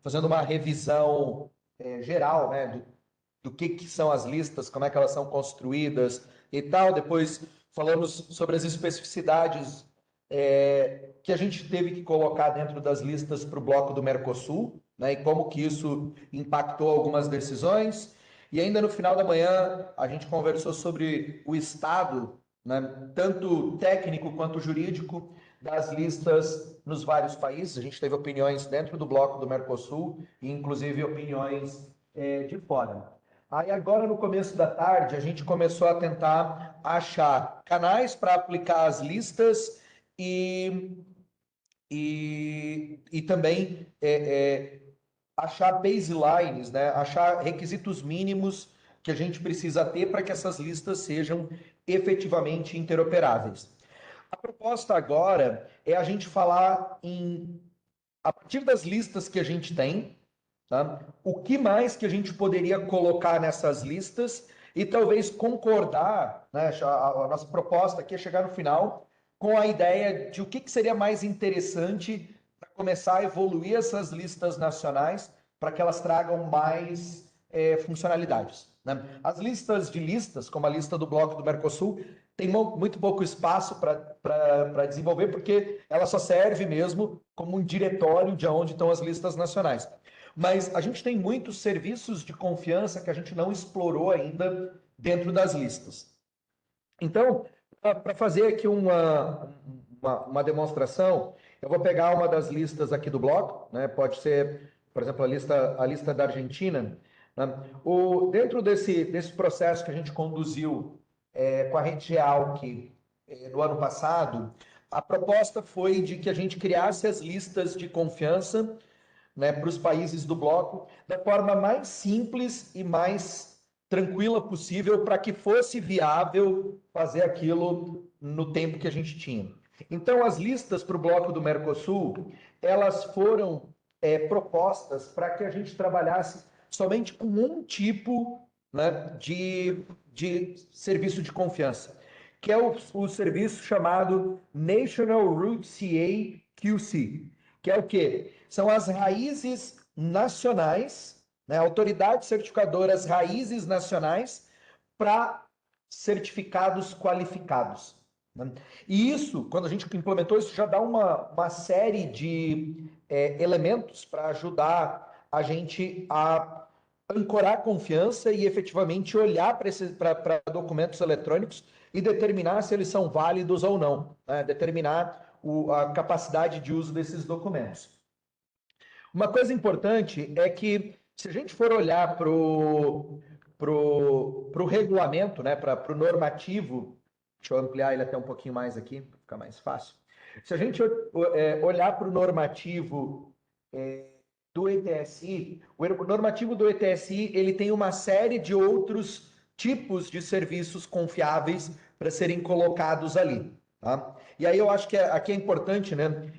fazendo uma revisão geral, né, do que são as listas, como é que elas são construídas e tal. Depois falamos sobre as especificidades que a gente teve que colocar dentro das listas para o bloco do Mercosul, né, e como que isso impactou algumas decisões. E ainda no final da manhã a gente conversou sobre o estado, né, tanto técnico quanto jurídico, das listas nos vários países. A gente teve opiniões dentro do bloco do Mercosul e inclusive opiniões de fora. Aí agora no começo da tarde a gente começou a tentar achar canais para aplicar as listas e, e também achar baselines, né? Achar requisitos mínimos que a gente precisa ter para que essas listas sejam efetivamente interoperáveis. A proposta agora é a gente falar a partir das listas que a gente tem, tá? O que mais que a gente poderia colocar nessas listas e talvez concordar, né? A nossa proposta aqui é chegar no final com a ideia de o que seria mais interessante para começar a evoluir essas listas nacionais para que elas tragam mais funcionalidades, né? As listas de listas, como a lista do Bloco do Mercosul, tem muito pouco espaço para desenvolver, porque ela só serve mesmo como um diretório de onde estão as listas nacionais. Mas a gente tem muitos serviços de confiança que a gente não explorou ainda dentro das listas. Então, para fazer aqui uma demonstração, eu vou pegar uma das listas aqui do bloco, né? Pode ser, por exemplo, a lista da Argentina. Né? Dentro desse processo que a gente conduziu com a Rede Gealc no ano passado, a proposta foi de que a gente criasse as listas de confiança, né, para os países do bloco da forma mais simples e mais tranquila possível para que fosse viável fazer aquilo no tempo que a gente tinha. Então, as listas para o bloco do Mercosul, elas foram propostas para que a gente trabalhasse somente com um tipo, né, de serviço de confiança, que é o serviço chamado National Root CA QC, que é o quê? São as raízes nacionais, né, autoridades certificadoras raízes nacionais para certificados qualificados. Né? E isso, quando a gente implementou isso, já dá uma série de elementos para ajudar a gente a ancorar confiança e efetivamente olhar para documentos eletrônicos e determinar se eles são válidos ou não, né? Determinar a capacidade de uso desses documentos. Uma coisa importante é que, se a gente for olhar para o regulamento, né, para o normativo, deixa eu ampliar ele até um pouquinho mais aqui, para ficar mais fácil. Se a gente olhar para o normativo do ETSI, o normativo do ETSI ele tem uma série de outros tipos de serviços confiáveis para serem colocados ali. Tá? E aí eu acho que aqui é importante, né?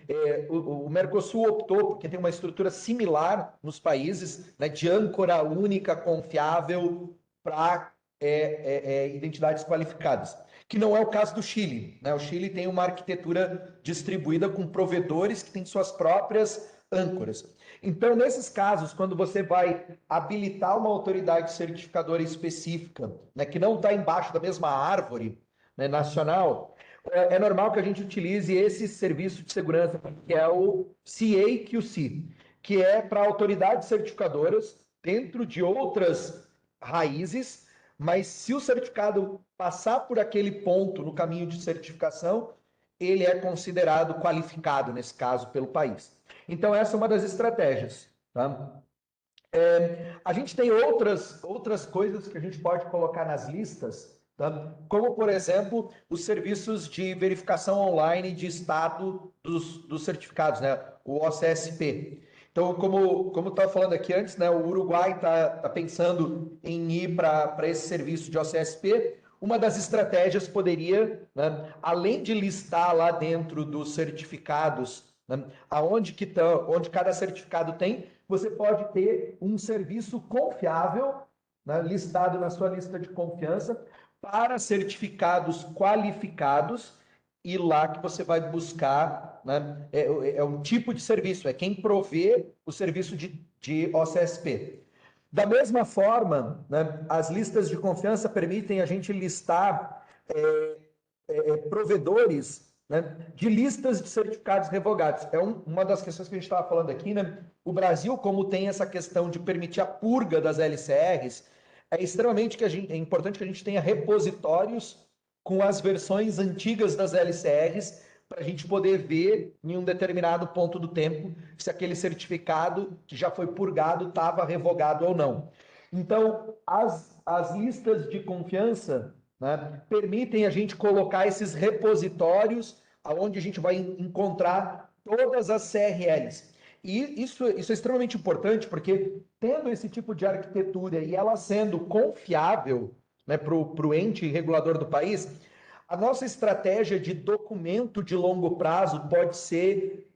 O Mercosul optou, porque tem uma estrutura similar nos países, né, de âncora única, confiável para identidades qualificadas, que não é o caso do Chile. Né? O Chile tem uma arquitetura distribuída com provedores que têm suas próprias âncoras. Então, nesses casos, quando você vai habilitar uma autoridade certificadora específica, né, que não está embaixo da mesma árvore, né, nacional, é normal que a gente utilize esse serviço de segurança, que é o CAQC, que é para autoridades certificadoras dentro de outras raízes, mas se o certificado passar por aquele ponto no caminho de certificação, ele é considerado qualificado, nesse caso, pelo país. Então, essa é uma das estratégias. Tá? A gente tem outras coisas que a gente pode colocar nas listas, tá? Como, por exemplo, os serviços de verificação online de estado dos certificados, né? O OCSP. Então, como estava falando aqui antes, né? O Uruguai está pensando em ir para esse serviço de OCSP. Uma das estratégias poderia, né, além de listar lá dentro dos certificados, né, onde cada certificado tem, você pode ter um serviço confiável, né, listado na sua lista de confiança, para certificados qualificados, e lá que você vai buscar né, é um tipo de serviço, é quem provê o serviço de OCSP. Da mesma forma, né, as listas de confiança permitem a gente listar provedores, né, de listas de certificados revogados. É uma das questões que a gente estava falando aqui, né? O Brasil, como tem essa questão de permitir a purga das LCRs, é extremamente é importante que a gente tenha repositórios com as versões antigas das LCRs para a gente poder ver em um determinado ponto do tempo se aquele certificado que já foi purgado estava revogado ou não. Então, as listas de confiança, né, permitem a gente colocar esses repositórios onde a gente vai encontrar todas as CRLs. E isso é extremamente importante, porque tendo esse tipo de arquitetura e ela sendo confiável, né, para o ente regulador do país, a nossa estratégia de documento de longo prazo pode ser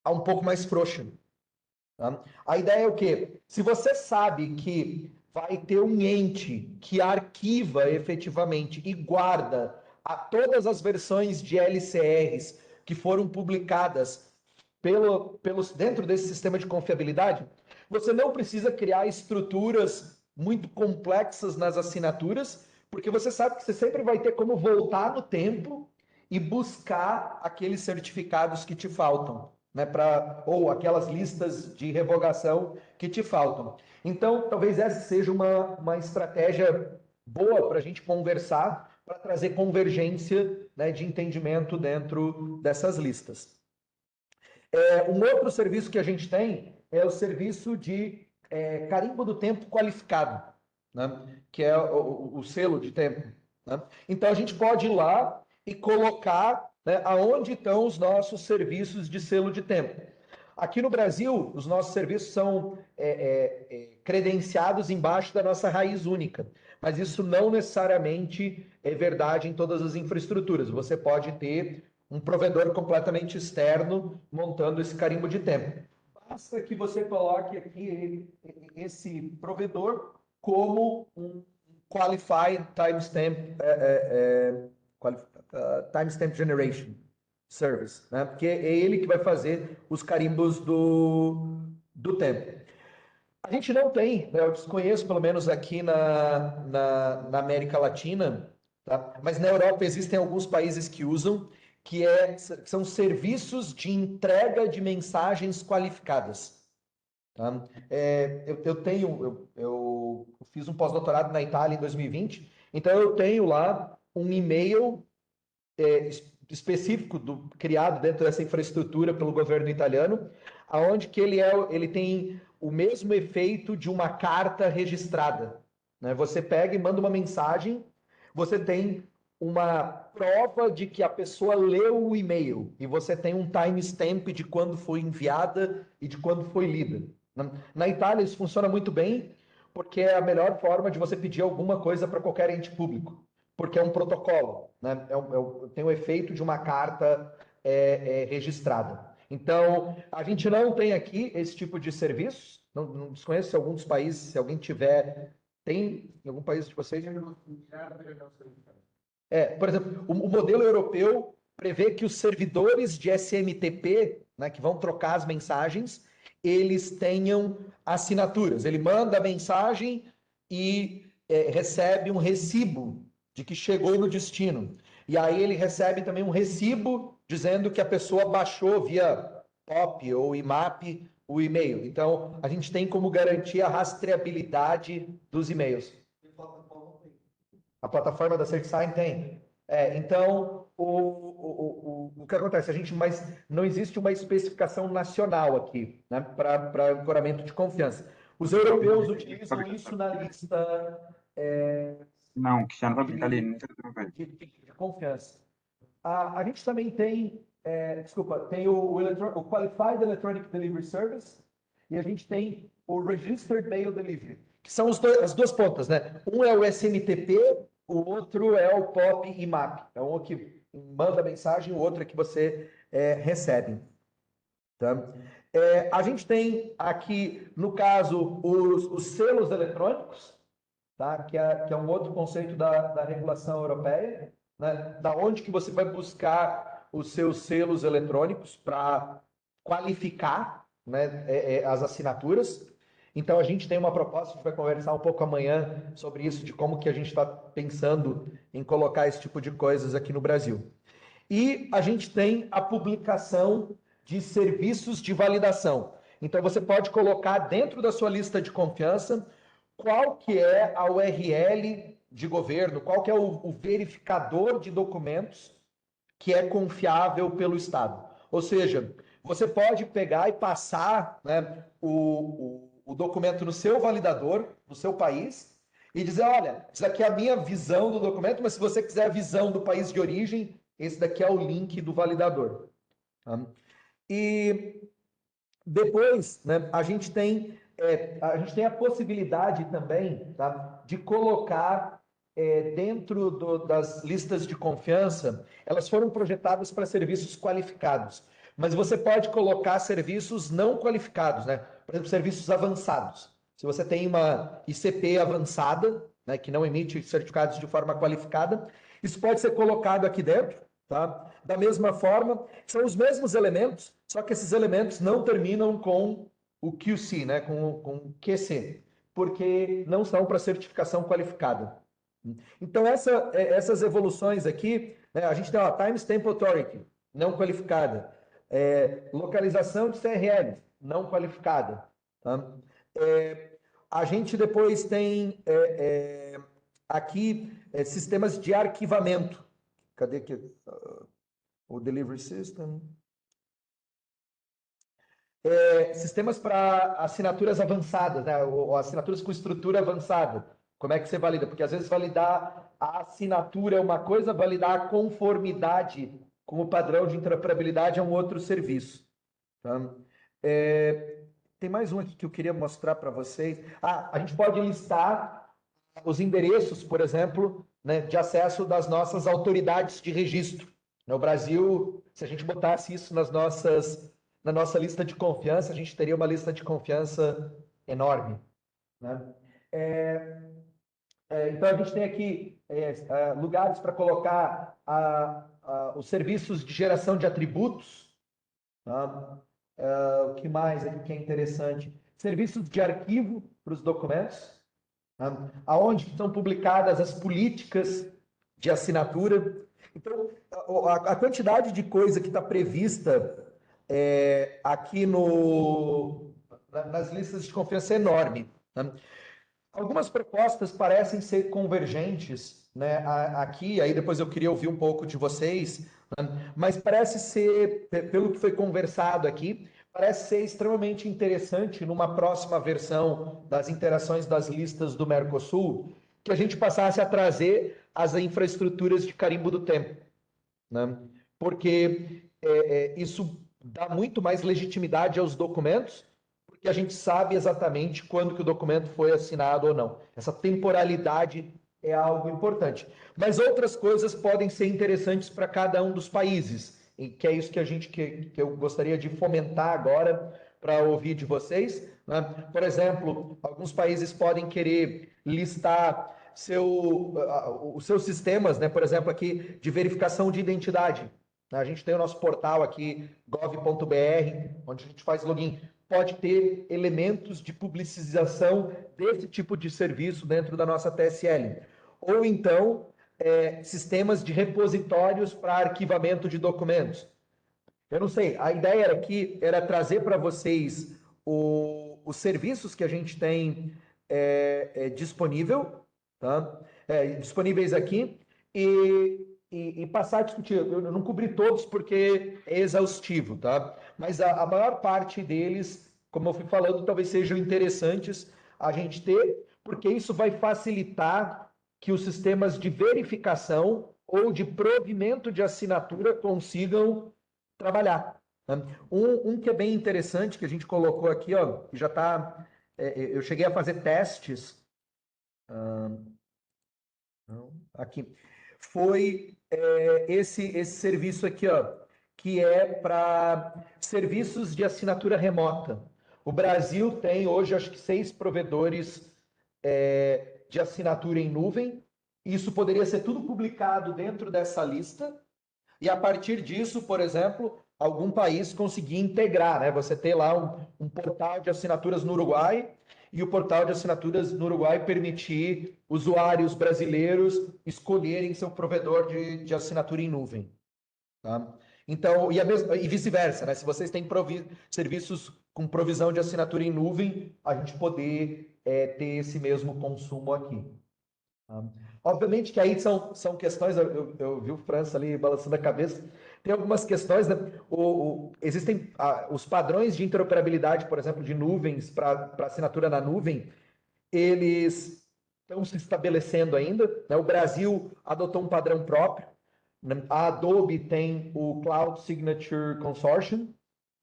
um pouco mais frouxa. Tá? A ideia é o quê? Se você sabe que vai ter um ente que arquiva efetivamente e guarda todas as versões de LCRs que foram publicadas dentro desse sistema de confiabilidade, você não precisa criar estruturas muito complexas nas assinaturas, porque você sabe que você sempre vai ter como voltar no tempo e buscar aqueles certificados que te faltam, né, ou aquelas listas de revogação que te faltam. Então, talvez essa seja uma estratégia boa para a gente conversar, para trazer convergência, né, de entendimento dentro dessas listas. Um outro serviço que a gente tem é o serviço de carimbo do tempo qualificado, né, que é o selo de tempo. Né? Então, a gente pode ir lá e colocar, né, aonde estão os nossos serviços de selo de tempo. Aqui no Brasil, os nossos serviços são credenciados embaixo da nossa raiz única, mas isso não necessariamente é verdade em todas as infraestruturas. Você pode ter um provedor completamente externo montando esse carimbo de tempo. Basta que você coloque aqui esse provedor como um Qualified Timestamp, Timestamp Generation Service, né? Porque é ele que vai fazer os carimbos do tempo. A gente não tem, né? Eu desconheço, pelo menos aqui na América Latina, tá? Mas na Europa existem alguns países que usam, que são serviços de entrega de mensagens qualificadas. Tá? Eu fiz um pós-doutorado na Itália em 2020, então eu tenho lá um e-mail específico criado dentro dessa infraestrutura pelo governo italiano, aonde que ele tem o mesmo efeito de uma carta registrada. Né? Você pega e manda uma mensagem, você tem uma prova de que a pessoa leu o e-mail e você tem um timestamp de quando foi enviada e de quando foi lida. Na Itália isso funciona muito bem, porque é a melhor forma de você pedir alguma coisa para qualquer ente público, porque é um protocolo, né? Tem o efeito de uma carta registrada. Então, a gente não tem aqui esse tipo de serviço, não desconheço se algum dos países, se alguém tiver, tem em algum país de vocês? Por exemplo, o modelo europeu prevê que os servidores de SMTP, né, que vão trocar as mensagens, eles tenham assinaturas. Ele manda a mensagem e recebe um recibo de que chegou no destino. E aí ele recebe também um recibo dizendo que a pessoa baixou via POP ou IMAP o e-mail. Então, a gente tem como garantir a rastreabilidade dos e-mails. A plataforma da CertSign tem. Então, o que acontece? Mas não existe uma especificação nacional aqui, né, para ancoramento de confiança. Os europeus utilizam isso na lista Não, Cristiano, vai brincar ali, não sei o que. de confiança. A gente também tem, tem o Qualified Electronic Delivery Service e a gente tem o Registered Mail Delivery, que são as duas pontas, né? Um é o SMTP, o outro é o POP e MAP. É um que manda a mensagem, o outro é que você recebe. Tá? A gente tem aqui, no caso, os selos eletrônicos, tá? Que é um outro conceito da regulação europeia, né? Da onde que você vai buscar os seus selos eletrônicos para qualificar, né, as assinaturas. Então, a gente tem uma proposta, a gente vai conversar um pouco amanhã sobre isso, de como que a gente está pensando em colocar esse tipo de coisas aqui no Brasil. E a gente tem a publicação de serviços de validação. Então, você pode colocar dentro da sua lista de confiança qual que é a URL de governo, qual que é o verificador de documentos que é confiável pelo Estado. Ou seja, você pode pegar e passar, né, o documento no seu validador, no seu país, e dizer, olha, isso aqui é a minha visão do documento, mas se você quiser a visão do país de origem, esse daqui é o link do validador. Tá? E depois, né, a gente tem a possibilidade também, tá, de colocar dentro das listas de confiança, elas foram projetadas para serviços qualificados, mas você pode colocar serviços não qualificados, né? Por exemplo, serviços avançados. Se você tem uma ICP avançada, né, que não emite certificados de forma qualificada, isso pode ser colocado aqui dentro, tá? Da mesma forma, são os mesmos elementos, só que esses elementos não terminam com o QC, né, com QC, porque não são para certificação qualificada. Então, essas evoluções aqui, né, a gente tem a Time Stamp Authority, não qualificada, localização de CRL, não qualificada. Tá? A gente depois tem aqui sistemas de arquivamento. Cadê aqui? O Delivery System. Sistemas para assinaturas avançadas, né? Ou assinaturas com estrutura avançada. Como é que você valida? Porque às vezes validar a assinatura é uma coisa, validar a conformidade com o padrão de interoperabilidade é um outro serviço. Tá? Tem mais um aqui que eu queria mostrar para vocês. A gente pode listar os endereços, por exemplo, né, de acesso das nossas autoridades de registro. No Brasil, se a gente botasse isso na nossa lista de confiança, a gente teria uma lista de confiança enorme. Né? Então, a gente tem aqui lugares para colocar os serviços de geração de atributos. Tá? O que mais aqui que é interessante? Serviços de arquivo para os documentos, tá? Aonde são publicadas as políticas de assinatura. Então, a quantidade de coisa que está prevista aqui nas listas de confiança é enorme. Tá? Algumas propostas parecem ser convergentes, né, aqui, aí depois eu queria ouvir um pouco de vocês, né, mas parece ser, pelo que foi conversado aqui, parece ser extremamente interessante numa próxima versão das interações das listas do Mercosul, que a gente passasse a trazer as infraestruturas de carimbo do tempo, né? Porque isso dá muito mais legitimidade aos documentos, porque a gente sabe exatamente quando que o documento foi assinado ou não. Essa temporalidade é algo importante. Mas outras coisas podem ser interessantes para cada um dos países, e que é isso que eu gostaria de fomentar agora para ouvir de vocês. Né? Por exemplo, alguns países podem querer listar os seus sistemas, né? Por exemplo, aqui de verificação de identidade. A gente tem o nosso portal aqui, gov.br, onde a gente faz login. Pode ter elementos de publicização desse tipo de serviço dentro da nossa TSL. Ou então, sistemas de repositórios para arquivamento de documentos. Eu não sei, a ideia era trazer para vocês os serviços que a gente tem disponíveis aqui e passar a discutir. Eu não cobri todos porque é exaustivo, tá? Mas a maior parte deles, como eu fui falando, talvez sejam interessantes a gente ter, porque isso vai facilitar que os sistemas de verificação ou de provimento de assinatura consigam trabalhar. Um que é bem interessante, que a gente colocou aqui, ó, que já está. Eu cheguei a fazer testes. Aqui. Foi esse serviço aqui, ó, que é para serviços de assinatura remota. O Brasil tem hoje, acho que 6 provedores de assinatura em nuvem. Isso poderia ser tudo publicado dentro dessa lista. e a partir disso, por exemplo, algum país conseguir integrar, né? Você ter lá um portal de assinaturas no Uruguai e o portal de assinaturas no Uruguai permitir usuários brasileiros escolherem seu provedor de assinatura em nuvem. Tá? Então, e vice-versa, né? Se vocês têm serviços com provisão de assinatura em nuvem, a gente poder ter esse mesmo consumo aqui. Tá? Obviamente que aí são questões, eu vi o França ali balançando a cabeça, tem algumas questões, né? Existem os padrões de interoperabilidade, por exemplo, de nuvens para assinatura na nuvem, eles estão se estabelecendo ainda, né? O Brasil adotou um padrão próprio, né? A Adobe tem o Cloud Signature Consortium,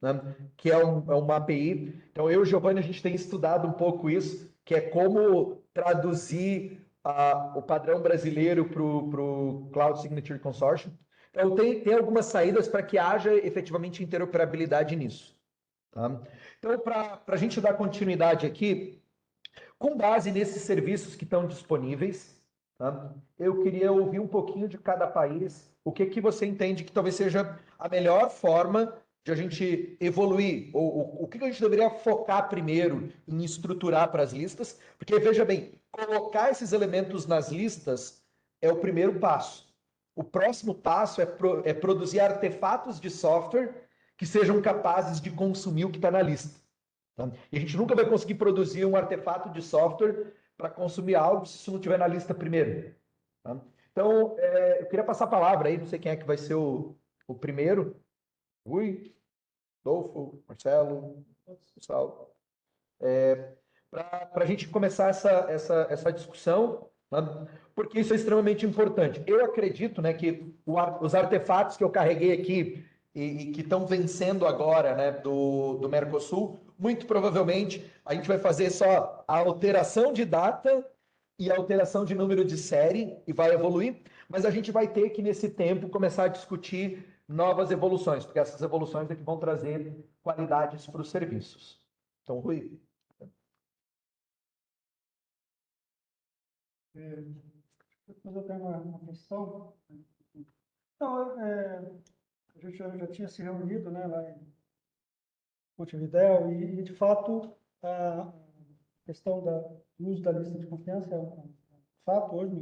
né? Que é uma API. Então, eu e o Giovanni, a gente tem estudado um pouco isso, que é como traduzir o padrão brasileiro para o Cloud Signature Consortium. Então, tem algumas saídas para que haja efetivamente interoperabilidade nisso. Tá? Então, para a gente dar continuidade aqui, com base nesses serviços que estão disponíveis, tá? Eu queria ouvir um pouquinho de cada país, o que você entende que talvez seja a melhor forma de a gente evoluir, ou o que a gente deveria focar primeiro em estruturar para as listas, porque veja bem, colocar esses elementos nas listas é o primeiro passo. O próximo passo é produzir artefatos de software que sejam capazes de consumir o que está na lista. Tá? E a gente nunca vai conseguir produzir um artefato de software para consumir algo se isso não estiver na lista primeiro. Tá? Então, eu queria passar a palavra aí, não sei quem é que vai ser o primeiro. Rui, Adolfo, Marcelo, pessoal. Para a gente começar essa discussão, tá? Porque isso é extremamente importante. Eu acredito, né, que os artefatos que eu carreguei aqui e que estão vencendo agora, né, do Mercosul, muito provavelmente a gente vai fazer só a alteração de data e a alteração de número de série e vai evoluir, mas a gente vai ter que, nesse tempo, começar a discutir novas evoluções, porque essas evoluções é que vão trazer qualidades para os serviços. Então, Rui. Depois eu tenho uma questão. Então, a gente já tinha se reunido, né, lá em Montevidéu e, de fato, a questão do uso da lista de confiança é um fato hoje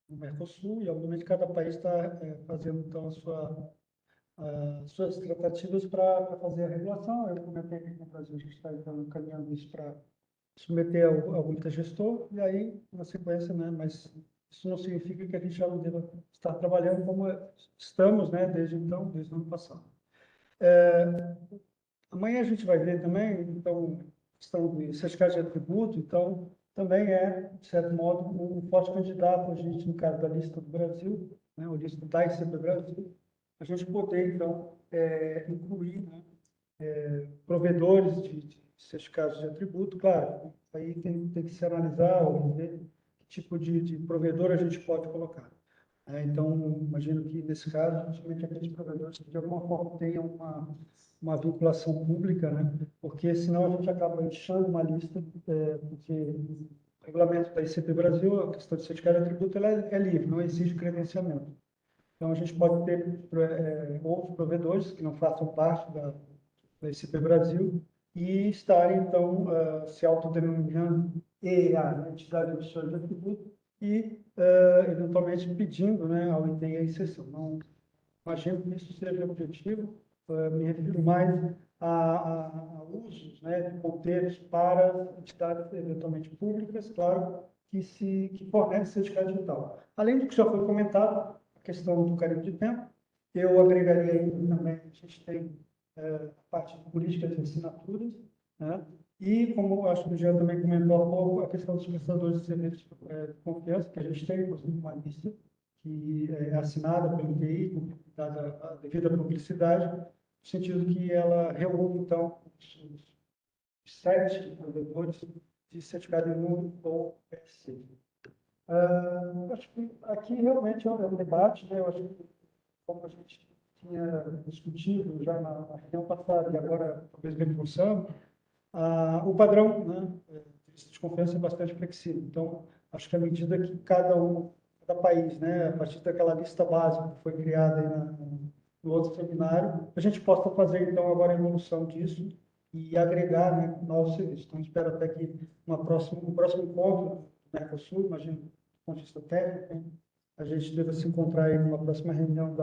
no Mercosul, e, obviamente, cada país está fazendo, então, as suas tratativas para fazer a regulação. Eu comentei que no Brasil a gente está, então, encaminhando isso para submeter ao comitê gestor, e aí, na sequência, né, mas isso não significa que a gente já não deva estar trabalhando como estamos, né, desde então, desde o ano passado. Amanhã a gente vai ver também, então, questão de certificado de atributo, então, também de certo modo, um forte candidato a gente, no caso da lista do Brasil, né, a lista da ICP Brasil, a gente poder, então, incluir, né, provedores de certificados de atributo. Claro, aí tem que se analisar ou ver que tipo de provedor a gente pode colocar. Então, imagino que, nesse caso, somente aqueles provedores que, de alguma forma, tenham uma vinculação pública, né? Porque, senão, a gente acaba inchando uma lista, porque o regulamento da ICP Brasil, a questão de certificado de atributo, ela é livre, não exige credenciamento. Então, a gente pode ter outros provedores que não façam parte da ICP Brasil e estarem, então, se autodenominando EA, né, entidade emissora de atributo, e, eventualmente, pedindo, né, ao item a exceção. Não imagino que isso seja o objetivo, me refiro mais a usos, né, de ponteiros para entidades eventualmente públicas, claro, que fornecem certificado digital. Além do que já foi comentado, a questão do carimbo de tempo, eu agregaria aí também, a gente tem a parte de políticas de assinaturas, né? E, como acho que o Jean também comentou há pouco, a questão dos prestadores de serviços de confiança, que a gente tem, inclusive, uma lista que é assinada pelo TI, dada a devida publicidade, no sentido que ela reúne, então, os 7 provedores de certificado em nuvem ou PSC. Acho que aqui realmente é um debate, né? Eu acho que, como a gente tinha discutido já na reunião passada e agora talvez reforçando, o padrão, né, de confiança é bastante flexível. Então, acho que à medida que cada um cada país, né, a partir daquela lista básica que foi criada aí no outro seminário, a gente possa fazer, então, agora a evolução disso e agregar, né, novos serviços. Então, espero até que um próximo encontro do Mercosul, imagino, do ponto de vista técnico, né, a gente deva se encontrar aí numa próxima reunião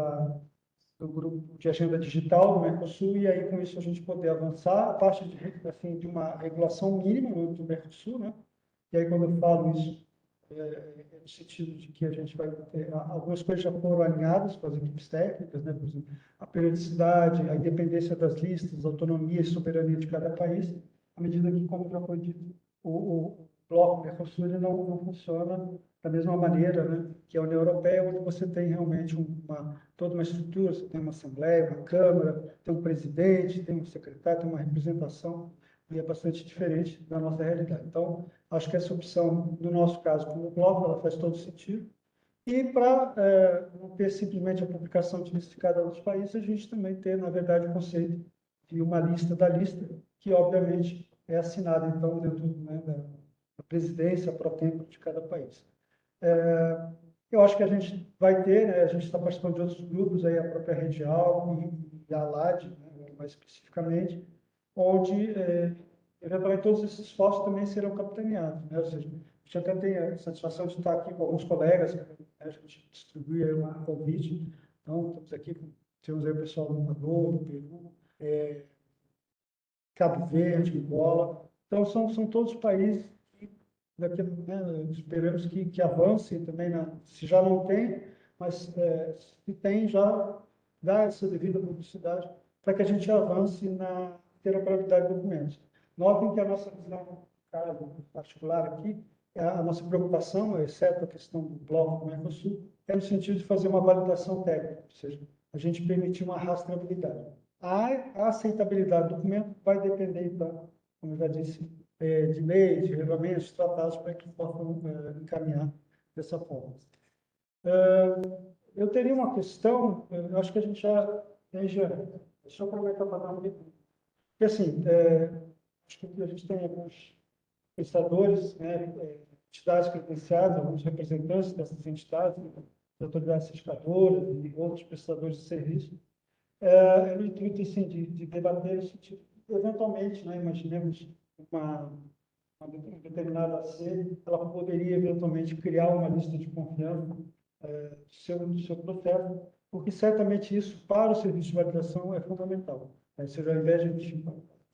do grupo de agenda digital do Mercosul, e aí com isso a gente poder avançar a parte de uma regulação mínima no âmbito do Mercosul, né? E aí quando eu falo isso, é no sentido de que a gente vai ter, algumas coisas já foram alinhadas com as equipes técnicas, né? Por exemplo, a periodicidade, a independência das listas, a autonomia e soberania de cada país, à medida que, como já foi dito, o bloco Mercosul ele não funciona da mesma maneira, né, que a União Europeia, onde você tem realmente toda uma estrutura, você tem uma assembleia, uma câmara, tem um presidente, tem um secretário, tem uma representação, e é bastante diferente da nossa realidade. Então, acho que essa opção, no nosso caso, como bloco, ela faz todo sentido. E para não ter simplesmente a publicação de lista de cada um dos países, a gente também tem, na verdade, o conceito de uma lista da lista, que obviamente é assinada, então, dentro, né, da presidência pro tempore de cada país. Eu acho que a gente vai ter, né, a gente está participando de outros grupos, aí, a própria Redial e a ALAD, né, mais especificamente, onde, eventualmente, todos esses esforços também serão capitaneados. Né? Ou seja, a gente até tem a satisfação de estar aqui com alguns colegas, né, a gente distribui aí um convite, então, estamos aqui, temos aí o pessoal do Equador, do Peru, Cabo Verde, Angola, então são todos países daqui, né, esperamos que avance também, se já não tem, mas se tem, já dá essa devida publicidade para que a gente avance na interoperabilidade de documentos. Notem que a nossa visão, caso particular aqui, a nossa preocupação, exceto a questão do bloco do Mercosul, é no sentido de fazer uma validação técnica, ou seja, a gente permitir uma rastreabilidade. A aceitabilidade do documento vai depender, então, como eu já disse, de leis, de regulamentos, tratados para que possam encaminhar dessa forma. Eu teria uma questão, eu acho que a gente já... Deixa eu aproveitar para dar um recado. Porque, assim, acho que a gente tem alguns prestadores, né, entidades credenciadas, alguns representantes dessas entidades, autoridades certificadoras e outros prestadores de serviço, no intuito, assim, de debater esse tipo, eventualmente, né, imaginemos uma determinada C, ela poderia eventualmente criar uma lista de confiança do seu processo, porque certamente isso, para o serviço de validação, é fundamental. Ou seja, ao invés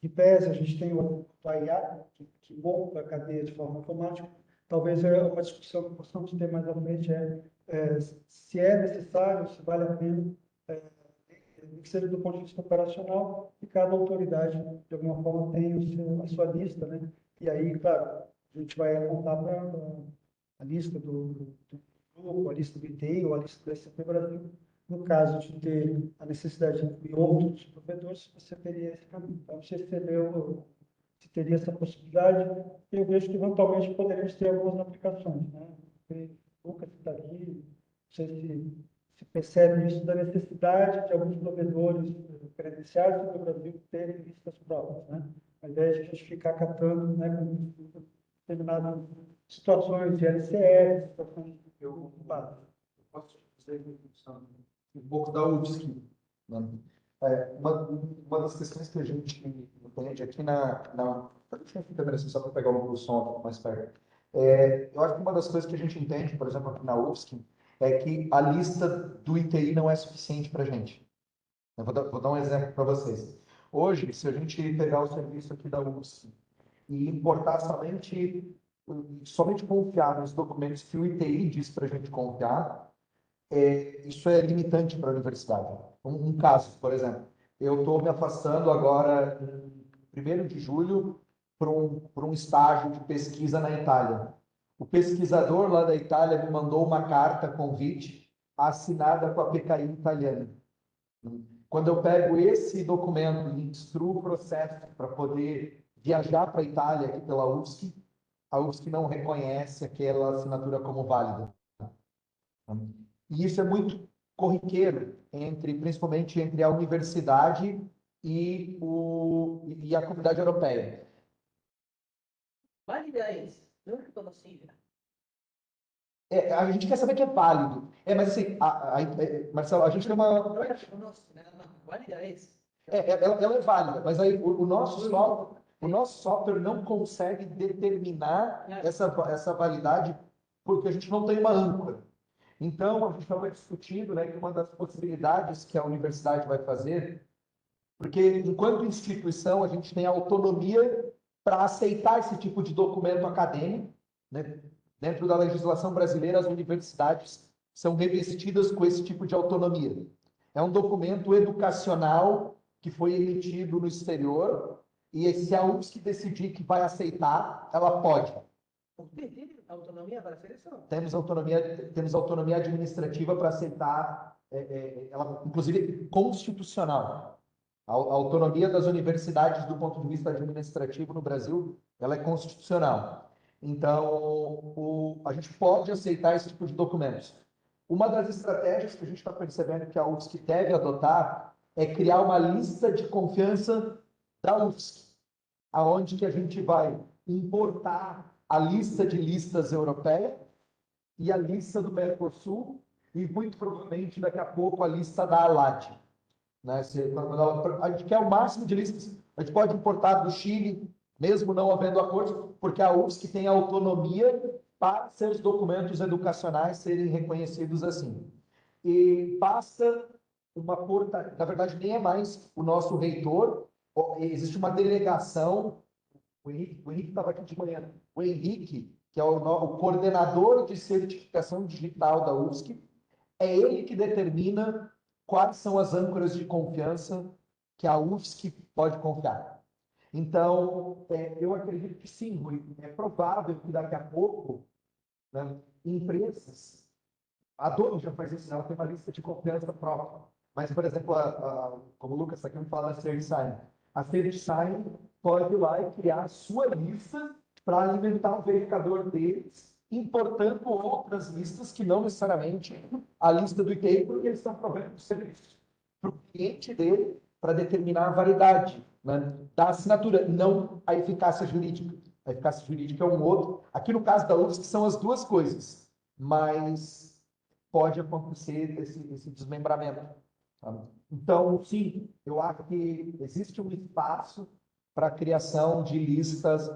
de pese, a gente tem o IA, que monta a cadeia de forma automática, talvez uma discussão que possamos ter mais à frente se é necessário, se vale a pena, que seja do ponto de vista operacional, e cada autoridade, de alguma forma, tem a sua lista, né? E aí, claro, a gente vai apontar para a lista do grupo, a lista do ITI ou a lista do SAP Brasil. No caso de ter a necessidade de incluir outros provedores, você teria esse caminho. Então, você recebeu, se teria essa possibilidade, eu vejo que eventualmente poderíamos ter algumas aplicações. Né? O Lucas está aqui, não sei se percebe isso da necessidade de alguns provedores credenciados no Brasil terem listas próprias, né? Ao invés de a gente ficar catando, né, com determinadas situações de LCR, situações de base. Eu posso dizer um pouco da UFSC, né? Uma das questões que a gente entende aqui deixa eu ficar só para pegar o som mais perto. Eu acho que uma das coisas que a gente entende, por exemplo, aqui na UFSC, é que a lista do ITI não é suficiente para a gente. Eu vou dar um exemplo para vocês. Hoje, se a gente pegar o serviço aqui da UFSC e importar somente confiar nos documentos que o ITI diz para a gente confiar, isso é limitante para a universidade. Um caso, por exemplo, eu estou me afastando agora, em 1º de julho, para um estágio de pesquisa na Itália. O pesquisador lá da Itália me mandou uma carta convite assinada com a PKI italiana. Quando eu pego esse documento e instruo o processo para poder viajar para a Itália aqui pela UFSC, a UFSC não reconhece aquela assinatura como válida. E isso é muito corriqueiro, principalmente entre a universidade e a comunidade europeia. Válida é isso, não reconhecível. A gente quer saber que é válido. Mas assim, Marcelo, a gente tem uma. Válida es. Ela é válida, mas aí o nosso software não consegue determinar essa validade porque a gente não tem uma âncora. Então, a gente estava discutindo, né, que uma das possibilidades que a universidade vai fazer, porque enquanto instituição a gente tem autonomia para aceitar esse tipo de documento acadêmico, né? Dentro da legislação brasileira, as universidades são revestidas com esse tipo de autonomia. É um documento educacional que foi emitido no exterior e se a UFSC decidir que vai aceitar, ela pode. ¿Usted tiene autonomía para hacer eso? Temos autonomia administrativa para aceitar, ela, inclusive constitucional. A autonomia das universidades do ponto de vista administrativo no Brasil, ela é constitucional. Então, a gente pode aceitar esse tipo de documentos. Uma das estratégias que a gente está percebendo que a UFSC deve adotar é criar uma lista de confiança da UFSC, aonde que a gente vai importar a lista de listas europeia e a lista do Mercosul e muito provavelmente daqui a pouco a lista da ALAD. Né? A gente quer o máximo de listas, a gente pode importar do Chile, mesmo não havendo acordo, porque a UFSC tem autonomia para seus documentos educacionais serem reconhecidos assim. E basta uma portaria, na verdade nem é mais o nosso reitor, existe uma delegação, o Henrique estava aqui de manhã, o Henrique, que é o coordenador de certificação digital da UFSC, é ele que determina quais são as âncoras de confiança que a UFSC pode confiar. Então, eu acredito que sim, Rui, é provável que daqui a pouco, né, empresas, a Adobe já faz isso, ela tem uma lista de confiança própria. Mas, por exemplo, como o Lucas está aqui me fala da CertSign, a CertSign pode ir lá e criar a sua lista para alimentar o verificador deles, importando outras listas que não necessariamente a lista do ITI, porque eles estão provendo o serviço para o cliente dele para determinar a validade, né, da assinatura, não a eficácia jurídica. A eficácia jurídica é um outro. Aqui no caso da UFSC são as duas coisas, mas pode acontecer esse desmembramento. Tá? Então, sim, eu acho que existe um espaço para a criação de listas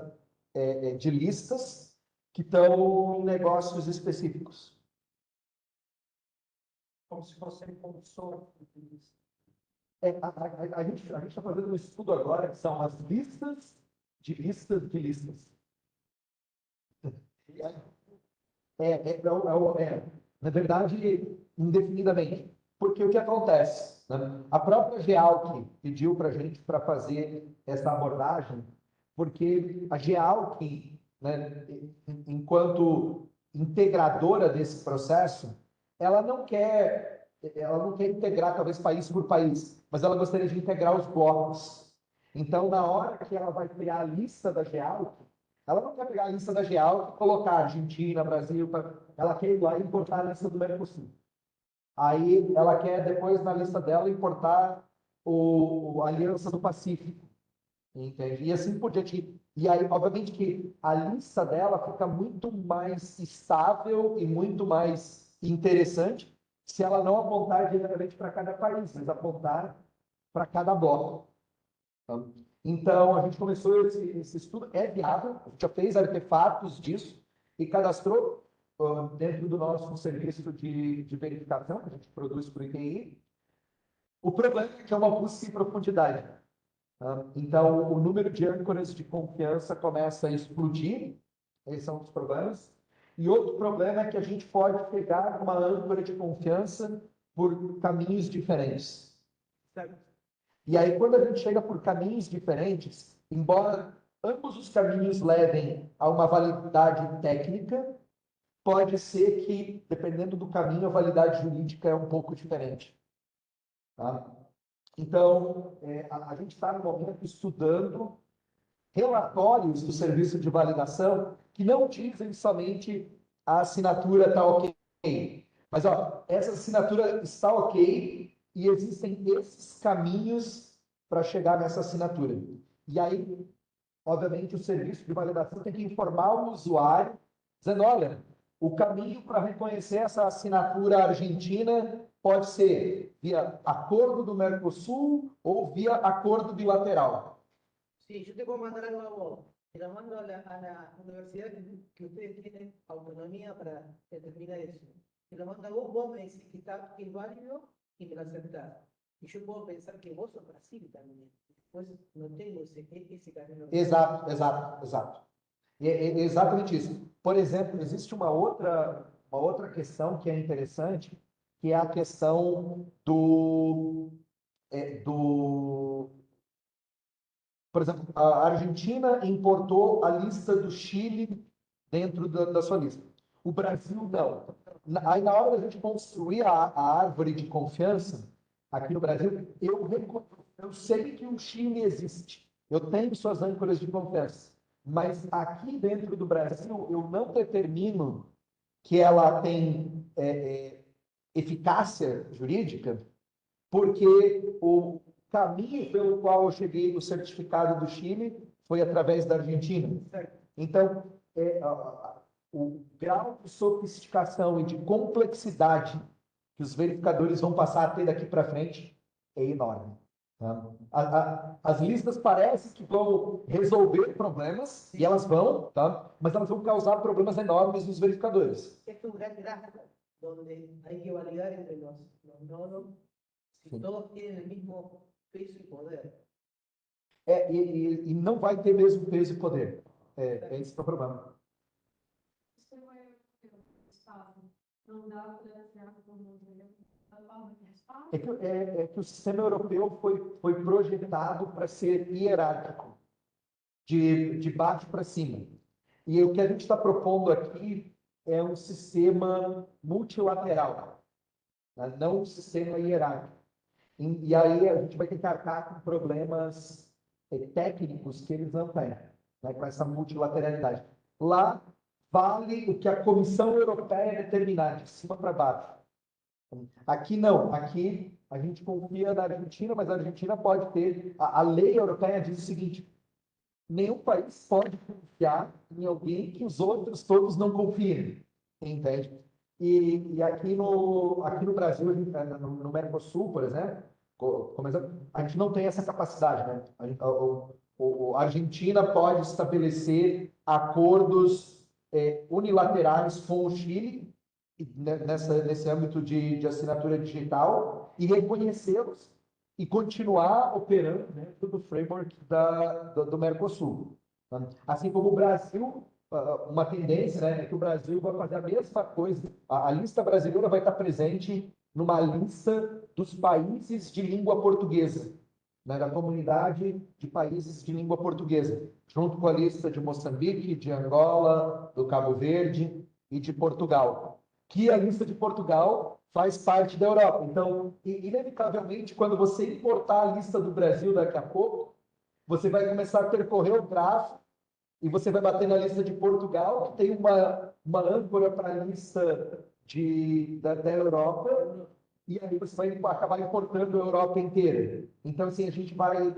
que estão em negócios específicos. Como se fosse um consórcio. A gente está fazendo um estudo agora que são as listas de listas de listas. Na verdade, indefinidamente. Porque o que acontece? Né? A própria Gealc pediu para a gente para fazer essa abordagem, porque a Gealc, né, enquanto integradora desse processo, ela não quer integrar talvez país por país, mas ela gostaria de integrar os blocos. Então, na hora que ela vai criar a lista da Gealc, ela não quer pegar a lista da Gealc e colocar Argentina, Brasil, ela quer ir lá e importar a lista do Mercosul. Aí ela quer depois na lista dela importar a Aliança do Pacífico, entende? E assim por diante. E aí, obviamente, que a lista dela fica muito mais estável e muito mais interessante se ela não apontar diretamente para cada país, mas apontar para cada bloco. Então, a gente começou esse estudo, é viável, a gente já fez artefatos disso e cadastrou dentro do nosso serviço de verificação que a gente produz para o ITI. O problema é que é uma busca em profundidade. Então, o número de âncoras de confiança começa a explodir, esses são os problemas. E outro problema é que a gente pode pegar uma âncora de confiança por caminhos diferentes. E aí, quando a gente chega por caminhos diferentes, embora ambos os caminhos levem a uma validade técnica, pode ser que, dependendo do caminho, a validade jurídica é um pouco diferente. Tá? Então, a gente está, no momento, estudando relatórios do serviço de validação que não dizem somente a assinatura está ok, mas essa assinatura está ok e existem esses caminhos para chegar nessa assinatura. E aí, obviamente, o serviço de validação tem que informar o usuário, dizendo, olha, O caminho para reconhecer essa assinatura argentina pode ser via acordo do Mercosul ou via acordo bilateral. Sí, yo te puedo mandar algo a vos. Te lo mando a la universidad que ustedes tienen autonomía para determinar eso. Te lo mando a vos, vos me decís que es válido y me lo aceptás. Y yo puedo pensar que vos sos Brasil también. Después no tengo ese camino. Exato, exato, exato. É exatamente isso. Por exemplo, existe uma outra questão que é interessante, que é a questão do por exemplo, a Argentina importou a lista do Chile dentro da sua lista. O Brasil não. Aí, na hora da gente construir a árvore de confiança, aqui no Brasil, eu sei que o Chile existe. Eu tenho suas âncoras de confiança. Mas aqui dentro do Brasil, eu não determino que ela tem eficácia jurídica, porque o caminho pelo qual eu cheguei no certificado do Chile foi através da Argentina. Então, o grau de sofisticação e de complexidade que os verificadores vão passar a ter daqui para frente é enorme. Tá? As listas parecem que vão resolver problemas, e elas vão, tá? Mas elas vão causar problemas enormes nos verificadores. Es un gran gráfico donde hay que validar entre los nodos si Sí. todos tienen el mismo peso y poder. E não vai ter mesmo peso e poder. Esse que é o problema. Sistema europeu do Estado não dá para criar como a forma de Estado? É que o sistema europeu foi projetado para ser hierárquico, de baixo para cima. E o que a gente está propondo aqui é um sistema multilateral, né? Não um sistema hierárquico. E aí a gente vai ter que arcar com problemas técnicos que eles não têm, né? Com essa multilateralidade. Lá vale o que a Comissão Europeia determinar, de cima para baixo. Aqui não, aqui a gente confia na Argentina, mas a Argentina pode ter. A lei europeia diz o seguinte: nenhum país pode confiar em alguém que os outros todos não confiem, entende? E aqui no Brasil, no Mercosul, por exemplo, a gente não tem essa capacidade, né? A Argentina pode estabelecer acordos unilaterais com o Chile, nesse âmbito de assinatura digital, e reconhecê-los e continuar operando dentro do framework do Mercosul. Assim como o Brasil, uma tendência, né, é que o Brasil vai fazer a mesma coisa. A lista brasileira vai estar presente numa lista dos países de língua portuguesa, né, da comunidade de países de língua portuguesa, junto com a lista de Moçambique, de Angola, do Cabo Verde e de Portugal. Que a lista de Portugal faz parte da Europa. Então, inevitavelmente, quando você importar a lista do Brasil daqui a pouco, você vai começar a percorrer o gráfico e você vai bater na lista de Portugal, que tem uma âncora para a lista da Europa, e aí você vai acabar importando a Europa inteira. Então, assim, a gente vai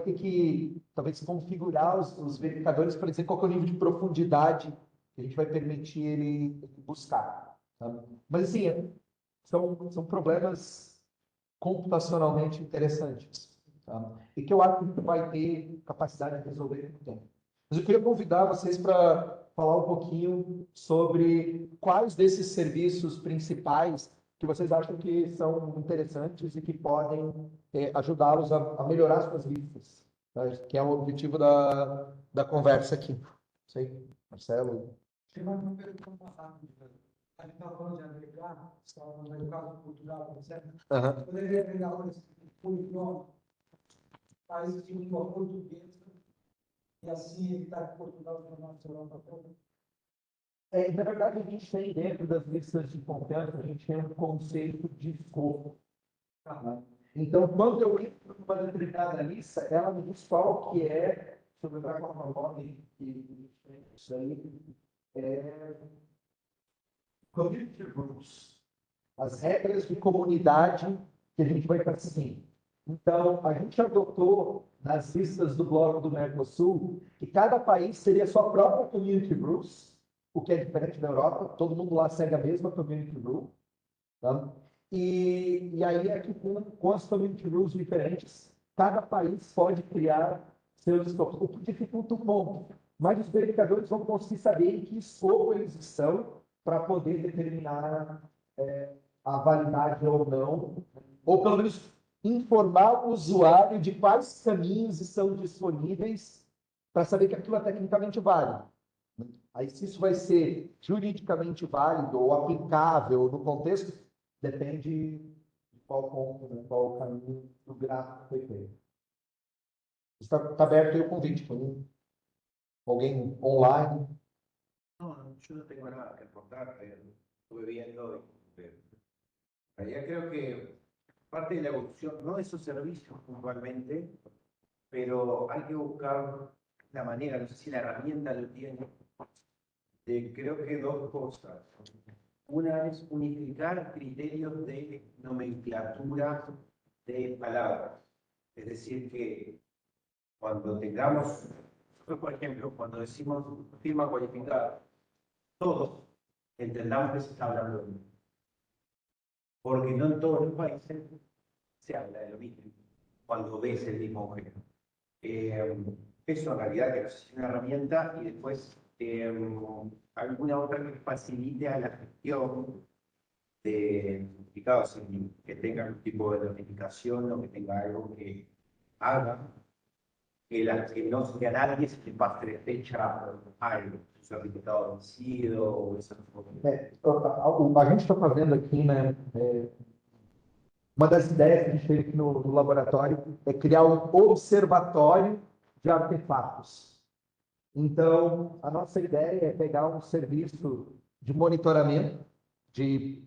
ter que, talvez, configurar os verificadores para dizer qual é o nível de profundidade que a gente vai permitir ele buscar. Tá? Mas, assim, são problemas computacionalmente interessantes. Tá? E que eu acho que a gente vai ter capacidade de resolver com o tempo. Mas eu queria convidar vocês para falar um pouquinho sobre quais desses serviços principais que vocês acham que são interessantes e que podem ajudá-los a melhorar suas listas, tá? Que é o objetivo da conversa aqui. Não sei, Marcelo. Chegou uma pergunta rápida. A gente estava falando de agregar, estava falando do caso de Portugal, por exemplo. Uhum. Poderia agregar por idioma, países de língua portuguesa, e assim evitar que Portugal se tornasse Europa toda. Na verdade, a gente tem dentro das listas de confiança, a gente tem um conceito de escopo. Tá? Então, quando eu entro numa determinada lista, ela me diz qual que é, deixa eu lembrar qual é o nome, isso aí, Community Rules, as regras de comunidade que a gente vai estar seguindo. Então, a gente adotou nas listas do bloco do Mercosul que cada país teria sua própria Community Rules, o que é diferente da Europa. Todo mundo lá segue a mesma community rule. Tá? E aí é que com as community rules diferentes, cada país pode criar seus escopos, o que dificulta um pouco. Mas os verificadores vão conseguir saber em que escopo eles estão para poder determinar a validade ou não, ou pelo menos informar o usuário de quais caminhos estão disponíveis para saber que aquilo é tecnicamente válido. Aí, se isso vai ser juridicamente válido ou aplicável no contexto, depende de qual ponto, né, qual caminho do gráfico foi feito. Está aberto aí o convite para alguém online. No, yo no tengo nada que aportar, estuve viendo. Ya creo que parte de la evolución, no de esos servicios puntualmente, pero hay que buscar la manera, no sé si la herramienta lo tiene, de creo que dos cosas. Una es unificar criterios de nomenclatura de palabras. Es decir, que cuando tengamos, por ejemplo, cuando decimos firma cualificada, todos entendamos que se está hablando de lo mismo. Porque no en todos los países se habla de lo mismo cuando ves el mismo objeto. Eso en realidad que es una herramienta y después alguna otra que facilite a la gestión de certificados que tenga algún tipo de notificación o que tenga algo que haga que no sea nadie se le pase de fecha algo, un certificado vencido o esa forma. A gente está fazendo aqui, né? Uma das ideias que a gente teve aqui no laboratório é criar um observatório de artefatos. Então, a nossa ideia é pegar um serviço de monitoramento de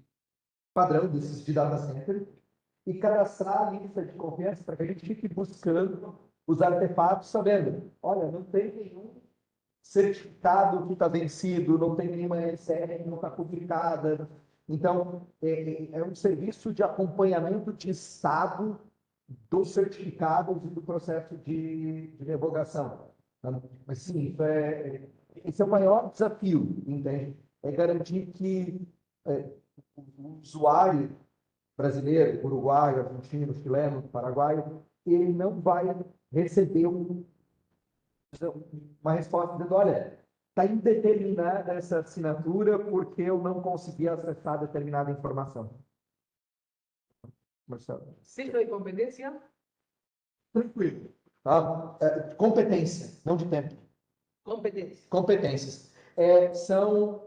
padrão desses de data center e cadastrar a lista de confiança para que a gente fique buscando os artefatos, sabendo, olha, não tem nenhum certificado que está vencido, não tem nenhuma ESR que não está publicada. Então, é um serviço de acompanhamento de estado dos certificados e do processo de revogação. Mas, sim, esse é o maior desafio, entende? É garantir que o usuário brasileiro, uruguaio, argentino, chileno, paraguaio, ele não vai receber uma resposta dizendo, olha, está indeterminada essa assinatura porque eu não consegui acessar determinada informação. Marcelo. Ciclo de competência? Tranquilo. Tá? Competência, não de tempo. Competência. Competências.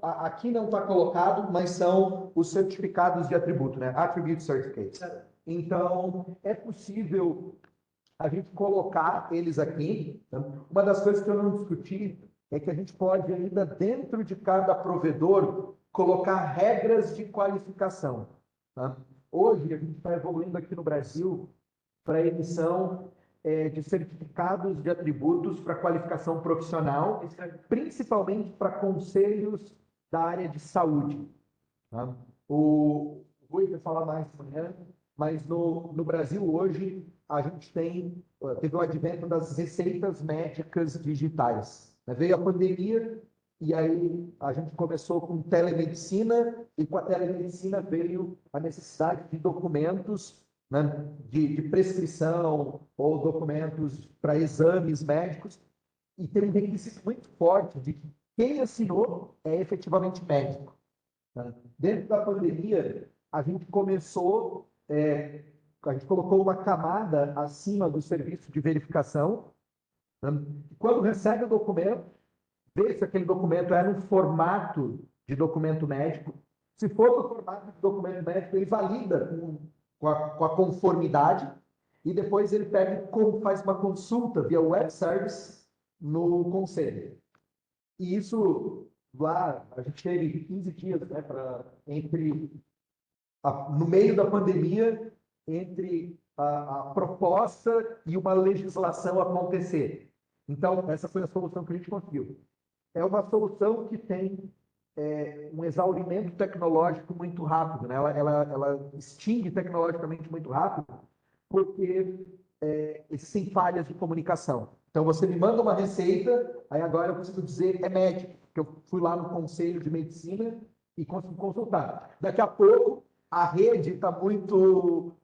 Aqui não está colocado, mas são os certificados de atributo, né? Attribute Certificates. Então, é possível a gente colocar eles aqui. Tá? Uma das coisas que eu não discuti é que a gente pode ainda, dentro de cada provedor, colocar regras de qualificação. Tá? Hoje, a gente está evoluindo aqui no Brasil para a emissão de certificados de atributos para qualificação profissional, principalmente para conselhos da área de saúde. Tá? O Rui vai falar mais amanhã, mas no Brasil hoje a gente teve o advento das receitas médicas digitais. Veio a pandemia e aí a gente começou com telemedicina e com a telemedicina veio a necessidade de documentos, né, de prescrição ou documentos para exames médicos e tem um requisito muito forte de que quem assinou é efetivamente médico. Né? Dentro da pandemia, a gente colocou uma camada acima do serviço de verificação. Né? Quando recebe o documento, vê se aquele documento é no formato de documento médico. Se for no formato de documento médico, ele valida com a conformidade e depois ele faz uma consulta via web service no conselho. E isso lá, a gente teve 15 dias, né, no meio da pandemia, entre a proposta e uma legislação acontecer. Então, essa foi a solução que a gente conseguiu. É uma solução que tem um exaurimento tecnológico muito rápido, né? Ela extingue tecnologicamente muito rápido, porque existem falhas de comunicação. Então, você me manda uma receita, aí agora eu preciso dizer é médico. porque eu fui lá no Conselho de Medicina e consegui consultar. Daqui a pouco, a rede está muito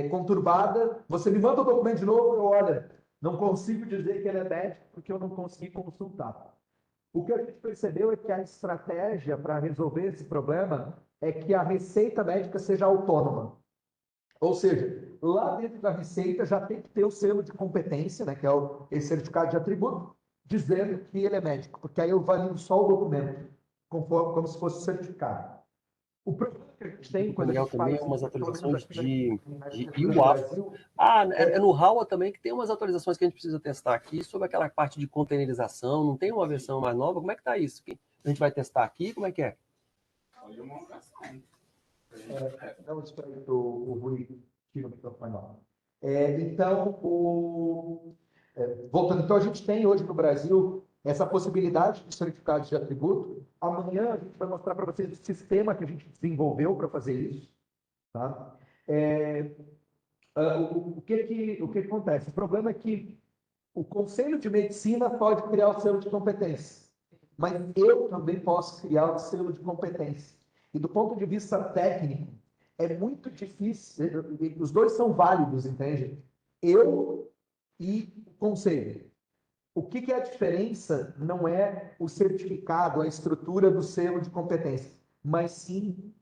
conturbada, você me manda o documento de novo, eu, olha, não consigo dizer que ele é médico porque eu não consegui consultar. O que a gente percebeu é que a estratégia para resolver esse problema é que a receita médica seja autônoma. Ou seja, lá dentro da receita já tem que ter o selo de competência, né, que é esse certificado de atributo, dizendo que ele é médico, porque aí eu valido só o documento, como se fosse certificado. O problema que a gente tem quando a Daniel gente também faz umas isso, pelo menos atualizações aqui de na arquitetura do IUA. Brasil, É no HAWA também que tem umas atualizações que a gente precisa testar aqui sobre aquela parte de containerização. Não tem uma versão mais nova? Como é que tá isso? A gente vai testar aqui? Como é que é? Não, espera aí, o Rui tira o microfone lá. Então, voltando, então a gente tem hoje no Brasil essa possibilidade de certificados de atributo. Amanhã a gente vai mostrar para vocês o sistema que a gente desenvolveu para fazer isso. Tá? O que acontece? O problema é que o Conselho de Medicina pode criar o selo de competência, mas eu também posso criar o selo de competência. E do ponto de vista técnico, é muito difícil, os dois são válidos, entende? Eu e o Conselho. O que é a diferença não é o certificado, a estrutura do selo de competência, mas sim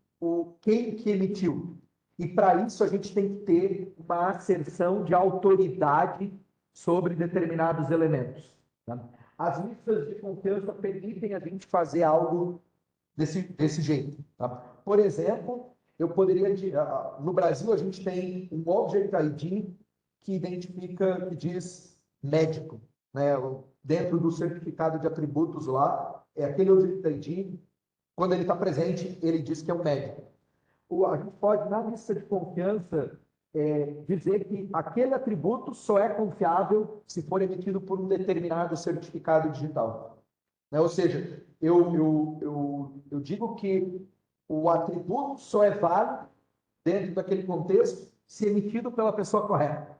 quem que emitiu. E para isso a gente tem que ter uma asserção de autoridade sobre determinados elementos. Tá? As listas de confiança permitem a gente fazer algo desse jeito. Tá? Por exemplo, eu poderia no Brasil a gente tem um Object ID que identifica, que diz médico, né? Dentro do certificado de atributos lá, aquele Object ID, quando ele está presente, ele diz que é um médico. A gente pode, na lista de confiança, dizer que aquele atributo só é confiável se for emitido por um determinado certificado digital. Né? Ou seja, eu digo que o atributo só é válido dentro daquele contexto se emitido pela pessoa correta.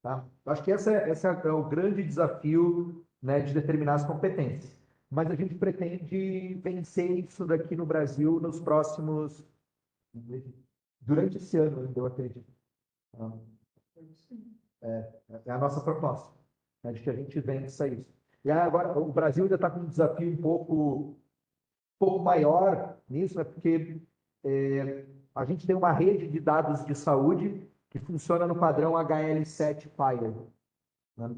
Tá? Acho que esse é o grande desafio, né, de determinar as competências. Mas a gente pretende vencer isso daqui no Brasil nos próximos... Durante esse ano, eu acredito. É a nossa proposta, né, de que a gente vença isso. E agora, o Brasil ainda está com um desafio um pouco maior nisso, porque a gente tem uma rede de dados de saúde que funciona no padrão HL7 FHIR. Né?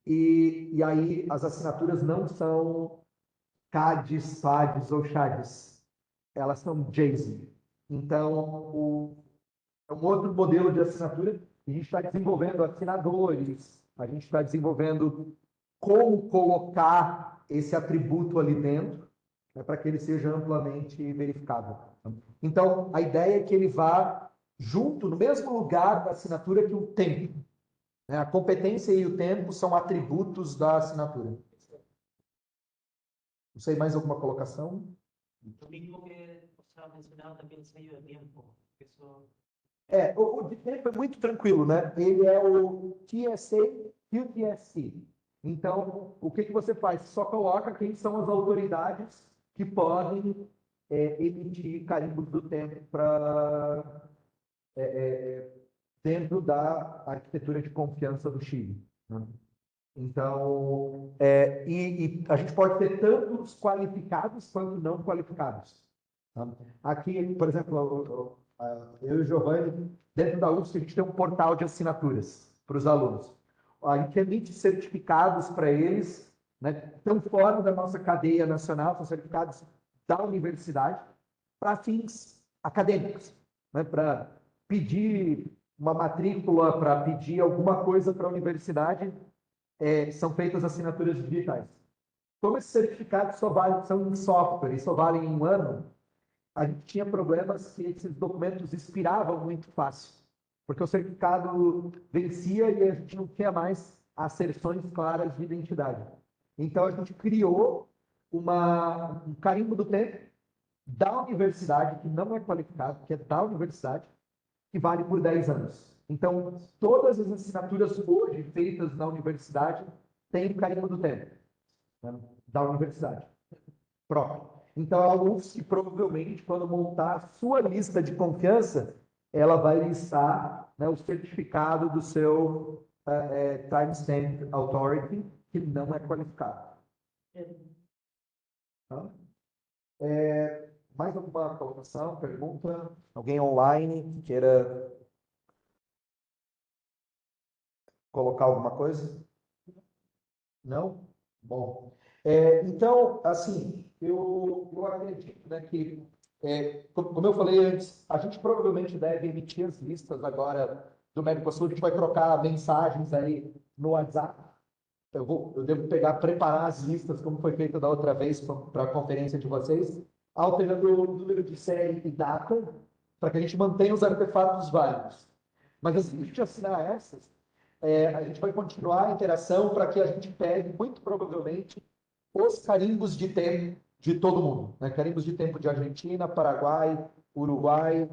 E aí as assinaturas não são CADs, FADs ou CHADs. Elas são JSON. Então, é um outro modelo de assinatura. A gente está desenvolvendo assinadores, a gente está desenvolvendo como colocar esse atributo ali dentro, né, para que ele seja amplamente verificável. Então, a ideia é que ele vá junto, no mesmo lugar da assinatura que o tempo. Né? A competência e o tempo são atributos da assinatura. Não sei, mais alguma colocação? Lo mismo que você ha mencionado también el sello de tiempo. Eso... O de tempo é muito tranquilo, né? Ele é o TSA e o TSC. Então, o que você faz? Só coloca quem são as autoridades que podem emitir carimbos do tempo dentro da arquitetura de confiança do Chile. Né? Então, e a gente pode ter tanto os qualificados quanto não qualificados. Tá? Aqui, por exemplo, eu e o Giovanni, dentro da UFSC, a gente tem um portal de assinaturas para os alunos. A gente emite certificados para eles, né, estão fora da nossa cadeia nacional, são certificados da universidade, para fins acadêmicos, né, para pedir uma matrícula, para pedir alguma coisa para a universidade, são feitas assinaturas digitais. Como esses certificados são em software e só valem em um ano, a gente tinha problemas que esses documentos expiravam muito fácil, porque o certificado vencia e a gente não tinha mais asserções claras de identidade. Então, a gente criou um carimbo do tempo da universidade, que não é qualificado, que é da universidade, que vale por 10 anos. Então, todas as assinaturas hoje feitas na universidade têm o carimbo do tempo, né, da universidade. próprio. Então, a UFSC, provavelmente, quando montar a sua lista de confiança, ela vai listar, né, o certificado do seu Timestamp Authority, que não é qualificado. Tá? Mais alguma colocação, pergunta? Alguém online que queira colocar alguma coisa? Não? Bom. Então, assim, eu acredito, né, que, como eu falei antes, a gente provavelmente deve emitir as listas agora do Mercosul, a gente vai trocar mensagens aí no WhatsApp. Eu devo preparar as listas, como foi feito da outra vez para a conferência de vocês, alterando o número de série e data, para que a gente mantenha os artefatos válidos. Mas assim que a gente assinar essas, a gente vai continuar a interação para que a gente pegue, muito provavelmente, os carimbos de tempo de todo mundo. Né? Carimbos de tempo de Argentina, Paraguai, Uruguai,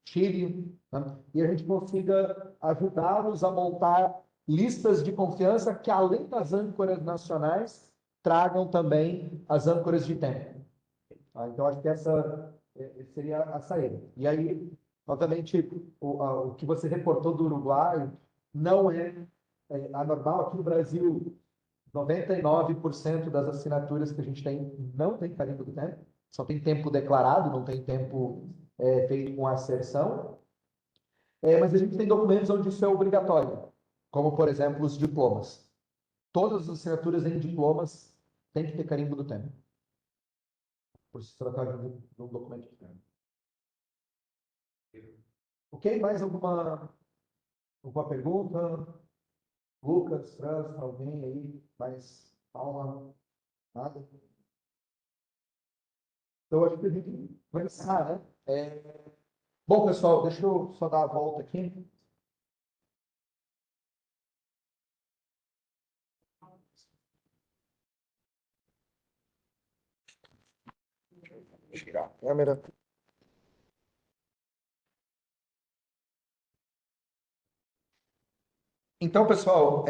Chile, né? E a gente consiga ajudá-los a montar listas de confiança que, além das âncoras nacionais, tragam também as âncoras de tempo. Tá? Então, acho que essa seria a saída. E aí, obviamente, o que você reportou do Uruguai não é anormal. Aqui no Brasil, 99% das assinaturas que a gente tem não tem carimbo do tempo, só tem tempo declarado, não tem tempo feito com asserção. Mas a gente tem documentos onde isso é obrigatório, como, por exemplo, os diplomas. Todas as assinaturas em diplomas têm que ter carimbo do tempo, por se tratar de um documento de tempo. Ok? Mais alguma pergunta? Lucas, Franz, alguém aí? Mais palma? Nada? Então, acho que a gente vai encerrar, né? Bom, pessoal, deixa eu só dar a volta aqui. Tirar a câmera. Então, pessoal,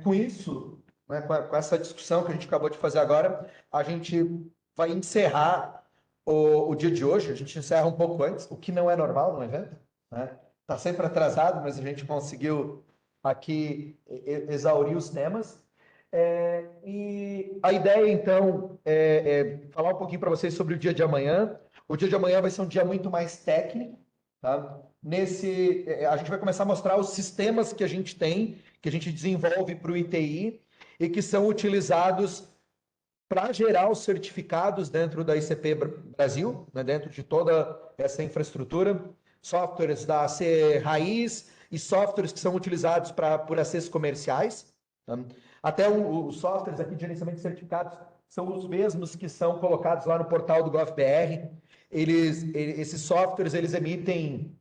com isso, né, com essa discussão que a gente acabou de fazer agora, a gente vai encerrar o dia de hoje. A gente encerra um pouco antes, o que não é normal no evento, né? Tá sempre atrasado, mas a gente conseguiu aqui exaurir os temas. E a ideia, então, é falar um pouquinho para vocês sobre o dia de amanhã. O dia de amanhã vai ser um dia muito mais técnico, tá? A gente vai começar a mostrar os sistemas que a gente tem, que a gente desenvolve para o ITI e que são utilizados para gerar os certificados dentro da ICP Brasil, né, dentro de toda essa infraestrutura, softwares da AC Raiz e softwares que são utilizados por ACs comerciais. Tá? Até os softwares aqui de gerenciamento de certificados são os mesmos que são colocados lá no portal do GovBR. Esses softwares, eles emitem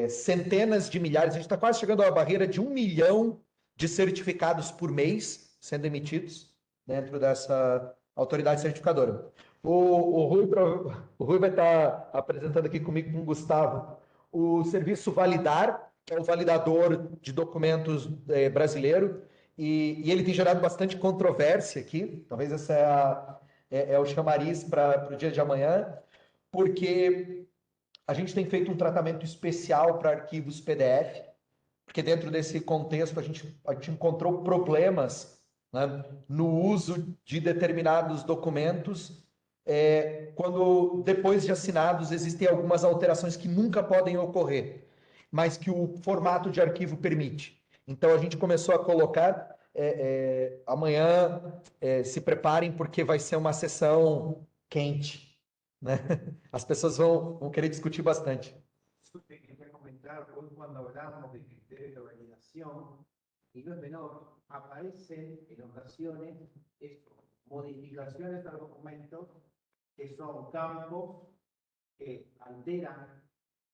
centenas de milhares, a gente está quase chegando à barreira de 1 milhão de certificados por mês sendo emitidos dentro dessa autoridade certificadora. O Rui vai estar apresentando aqui comigo, com o Gustavo, o serviço Validar, que é o validador de documentos brasileiro, e ele tem gerado bastante controvérsia aqui, talvez essa é o chamariz para o dia de amanhã, porque a gente tem feito um tratamento especial para arquivos PDF, porque dentro desse contexto a gente encontrou problemas, né, no uso de determinados documentos, quando depois de assinados existem algumas alterações que nunca podem ocorrer, mas que o formato de arquivo permite. Então a gente começou a colocar, amanhã se preparem porque vai ser uma sessão quente, né? As pessoas vão querer discutir bastante. Eso te quería comentar, hoy cuando hablamos de criterios de validación, y no es menor, aparecen en ocasiones modificaciones al documento que son campos que alteran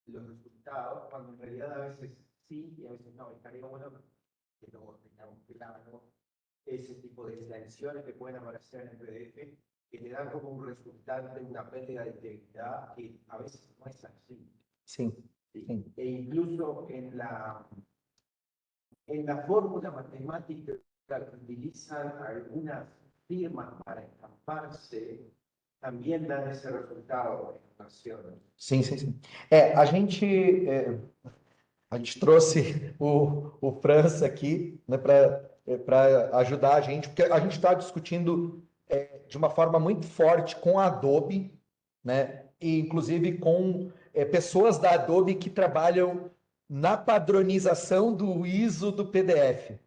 los resultados, cuando en realidad a veces sí y a veces no. Estaría bueno que todos tengamos claro ese tipo de extensiones que pueden aparecer en el PDF, que te dan como un resultante una pérdida de integridad que a veces no es así. Sim. ¿Sí? E incluso en la fórmula matemática que utilizan algunas firmas para estamparse, también dan ese resultado en una acción. Sim, sim, sim. A gente trouxe o França aqui, né, para ajudar a gente, porque a gente está discutindo de uma forma muito forte com a Adobe, né, e inclusive com pessoas da Adobe que trabalham na padronização do ISO do PDF.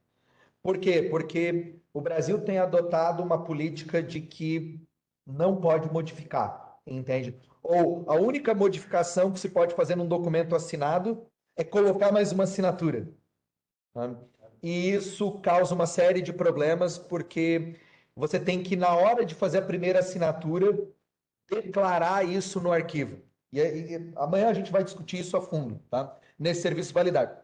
Por quê? Porque o Brasil tem adotado uma política de que não pode modificar, entende? Ou a única modificação que se pode fazer num documento assinado é colocar mais uma assinatura. Tá? E isso causa uma série de problemas, porque você tem que, na hora de fazer a primeira assinatura, declarar isso no arquivo. E amanhã a gente vai discutir isso a fundo, tá? Nesse serviço validado.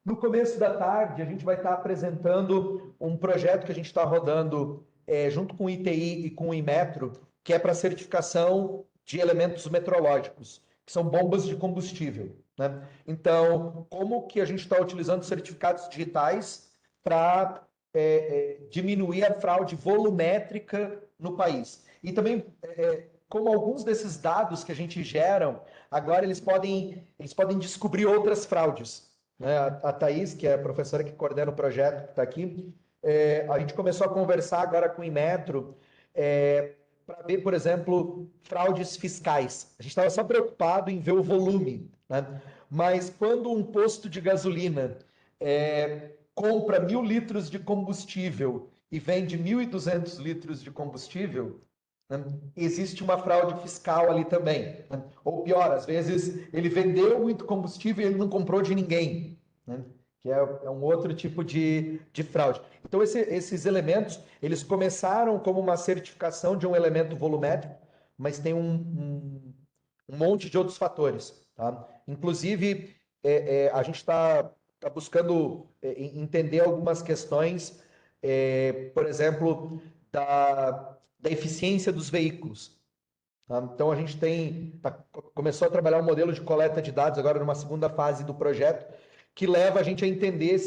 No começo da tarde, a gente vai estar apresentando um projeto que a gente está rodando junto com o ITI e com o Inmetro, que é para certificação de elementos metrológicos, que são bombas de combustível, né? Então, como que a gente está utilizando certificados digitais para diminuir a fraude volumétrica no país? E também, como alguns desses dados que a gente gera, agora eles podem descobrir outras fraudes, né? A Thaís, que é a professora que coordena o projeto, que está aqui, a gente começou a conversar agora com o Inmetro para ver, por exemplo, fraudes fiscais. A gente estava só preocupado em ver o volume, né? Mas quando um posto de gasolina compra 1.000 litros de combustível e vende 1.200 litros de combustível, né, existe uma fraude fiscal ali também, né? Ou pior, às vezes ele vendeu muito combustível e ele não comprou de ninguém, né? Que é um outro tipo de fraude. Então, esses elementos, eles começaram como uma certificação de um elemento volumétrico, mas tem um monte de outros fatores, tá? Inclusive, a gente está buscando entender algumas questões, por exemplo, da eficiência dos veículos. Tá? Então, a gente começou a trabalhar um modelo de coleta de dados agora numa segunda fase do projeto, que leva a gente a entender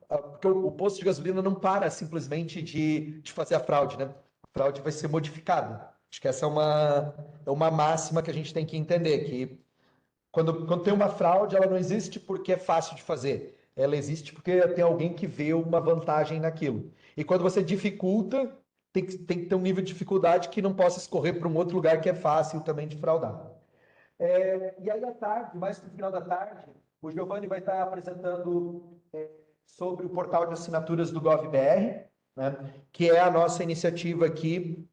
porque o posto de gasolina não para simplesmente de fazer a fraude, né? A fraude vai ser modificada. Acho que essa é uma máxima que a gente tem que entender, que quando tem uma fraude, ela não existe porque é fácil de fazer. Ela existe porque tem alguém que vê uma vantagem naquilo. E quando você dificulta, tem que ter um nível de dificuldade que não possa escorrer para um outro lugar que é fácil também de fraudar. E aí, à tarde, mais no final da tarde, o Giovanni vai estar apresentando sobre o portal de assinaturas do GovBR, né, que é a nossa iniciativa aqui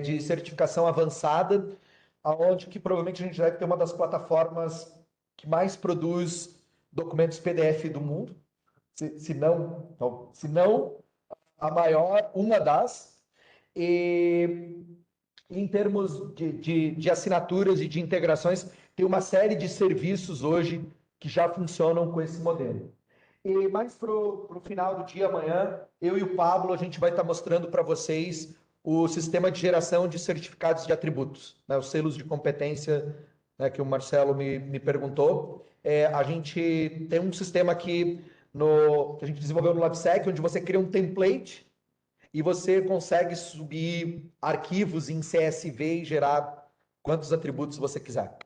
de certificação avançada, aonde que provavelmente a gente deve ter uma das plataformas que mais produz documentos PDF do mundo, se não a maior, uma das. E em termos de assinaturas e de integrações, tem uma série de serviços hoje que já funcionam com esse modelo. E mais para o final do dia, amanhã, eu e o Pablo, a gente vai estar mostrando para vocês o sistema de geração de certificados de atributos, né, os selos de competência, né, que o Marcelo me perguntou. A gente tem um sistema aqui que a gente desenvolveu no LabSec, onde você cria um template e você consegue subir arquivos em CSV e gerar quantos atributos você quiser.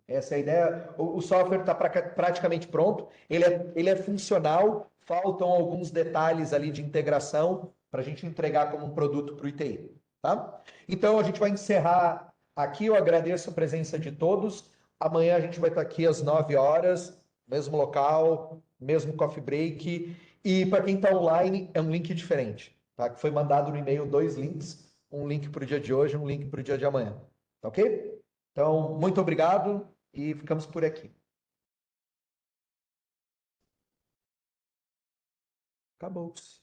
Essa é a ideia. O software está praticamente pronto, ele é funcional, faltam alguns detalhes ali de integração para a gente entregar como um produto para o ITI. Tá? Então, a gente vai encerrar aqui. Eu agradeço a presença de todos. Amanhã a gente vai estar aqui às 9 horas, mesmo local, mesmo coffee break. E para quem está online, é um link diferente. Tá? Que foi mandado no e-mail 2 links, um link para o dia de hoje, um link para o dia de amanhã. Tá ok? Então, muito obrigado e ficamos por aqui. Acabou-se.